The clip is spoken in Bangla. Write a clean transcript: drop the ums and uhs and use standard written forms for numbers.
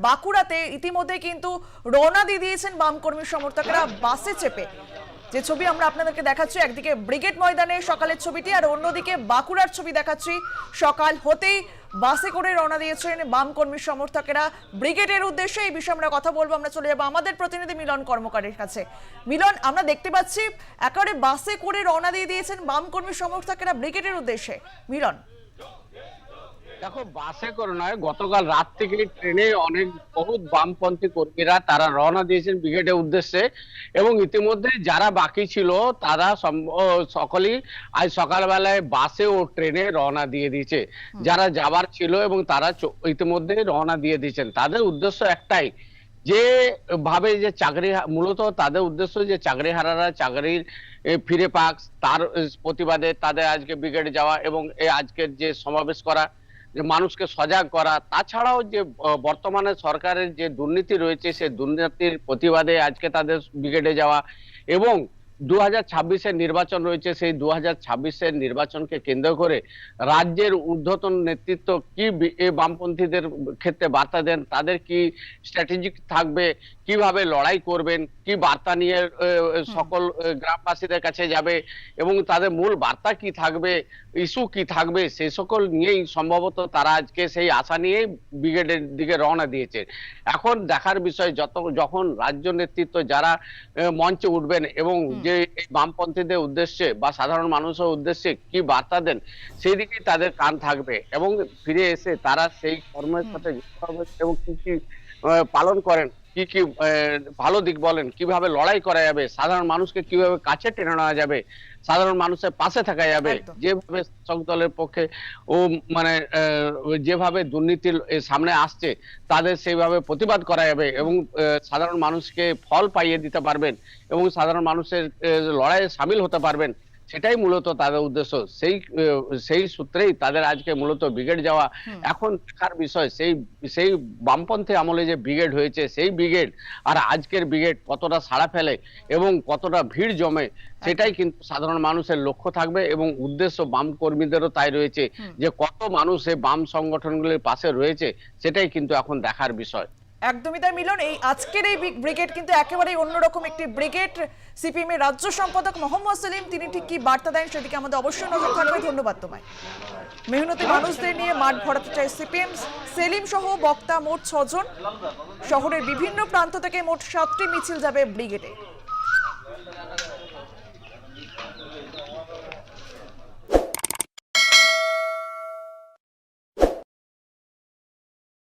বাঁকুড়াতে ইতিমধ্যে কিন্তু রওনা দিয়ে দিয়েছেন বাম কর্মী সমর্থকেরা বাসে চেপে। যে ছবি আমরা আপনাদেরকে দেখাচ্ছি, একদিকে ব্রিগেড ময়দানে সকালের ছবিটি, আর অন্যদিকে বাঁকুড়ার ছবি দেখাচ্ছি। সকাল হতেই বাসে করে রওনা দিয়েছেন বাম কর্মী সমর্থকেরা ব্রিগেডের উদ্দেশ্যে। এই বিষয়ে আমরা কথা বলবো। আমরা চলে যাবো আমাদের প্রতিনিধি মিলন কর্মকারের কাছে। মিলন, আমরা দেখতে পাচ্ছি একেবারে বাসে করে রওনা দিয়ে দিয়েছেন বাম কর্মী সমর্থকেরা ব্রিগেডের উদ্দেশ্যে। মিলন, দেখো, বাসে করে নয়, গতকাল রাত থেকে ট্রেনে অনেক বহুত বামপন্থী কর্মীরা তারা রওনা দিয়েছেন ব্রিগেডের উদ্দেশ্যে, এবং ইতিমধ্যে যারা বাকি ছিল তারা সকলেই আজ সকালবেলায় বাসে ও ট্রেনে রওনা দিয়ে দিয়েছে। যারা যাবার ছিল এবং তারা ইতিমধ্যে রওনা দিয়ে দিয়েছেন। তাদের উদ্দেশ্য একটাই, যে ভাবে যে চাকরি, মূলত তাদের উদ্দেশ্য যে চাকরিহারারা চাকরির ফিরে পাক, তার প্রতিবাদে তাদের আজকে ব্রিগেডে যাওয়া এবং আজকের যে সমাবেশ করা, যে মানুষকে সজাগ করা। তাছাড়াও যে বর্তমানে সরকারের যে দুর্নীতি রয়েছে সেই দুর্নীতির প্রতিবাদে আজকে তাদের ব্রিগেডে যাওয়া, এবং 2026-এর নির্বাচন রয়েছে, সেই 2026-এর নির্বাচনকে কেন্দ্র করে রাজ্যের ঊর্ধ্বতন নেতৃত্ব কি বামপন্থীদের ক্ষেত্রে বার্তা দেন, তাদের কি স্ট্র্যাটেজি থাকবে, কিভাবে লড়াই করবেন, কি বার্তা নিয়ে সকল গ্রামবাসীদের কাছে যাবে, এবং তাদের মূল বার্তা কি থাকবে, ইস্যু কি থাকবে, সেই সকল নিয়েই সম্ভবত তারা আজকে সেই আশা নিয়েই ব্রিগেডের দিকে রওনা দিয়েছে। এখন দেখার বিষয়, যখন রাজ্য নেতৃত্ব যারা মঞ্চে উঠবেন এবং যে বামপন্থীদের উদ্দেশ্যে বা সাধারণ মানুষের উদ্দেশ্যে কি বার্তা দেন, সেই দিকেই তাদের কান থাকবে, এবং ফিরে এসে তারা সেই কর্মের সাথে যুক্ত হবে এবং কি কি পালন করেন, কি কি ভালো দিক বলেন, কিভাবে লড়াই করা যাবে, সাধারণ মানুষকে কিভাবে কাছে টেনে নেওয়া যাবে, সাধারণ মানুষের পাশে থাকা যাবে, যেভাবে শাসক দলের পক্ষে ও মানে যেভাবে দুর্নীতির সামনে আসছে তাদের সেইভাবে প্রতিবাদ করা যাবে, এবং সাধারণ মানুষকে ফল পাইয়ে দিতে পারবেন এবং সাধারণ মানুষের লড়াইয়ে সামিল হতে পারবেন, সেটাই মূলত তাদের উদ্দেশ্য। সেই সূত্রেই তাদের আজকে মূলত ব্রিগেড যাওয়া। এখন দেখার বিষয়, সেই বামপন্থী আমলে যে ব্রিগেড হয়েছে সেই ব্রিগেড আর আজকের ব্রিগেড কতটা সাড়া ফেলে এবং কতটা ভিড় জমে, সেটাই কিন্তু সাধারণ মানুষের লক্ষ্য থাকবে, এবং উদ্দেশ্য বাম কর্মীদেরও তাই রয়েছে, যে কত মানুষ এই বাম সংগঠনগুলির পাশে রয়েছে, সেটাই কিন্তু এখন দেখার বিষয়। একদমই তাই মিলন। এই আজকের এই ব্রিগেড কিন্তু একেবারেই অন্যরকম একটি ব্রিগেড। সিপিএম এর রাজ্য সম্পাদক মোহাম্মদ সেলিম তিনি ঠিক কি বার্তা দেন সেদিকে আমাদের অবশ্যই নজর থাকবে। ধন্যবাদ তোমায়। মেহনতি মানুষদের নিয়ে মাঠ ভরাতে চায় সিপিএম। সেলিম সহ বক্তা মোট 6 জন। শহরের বিভিন্ন প্রান্ত থেকে মোট 7টি মিছিল যাবে ব্রিগেডে।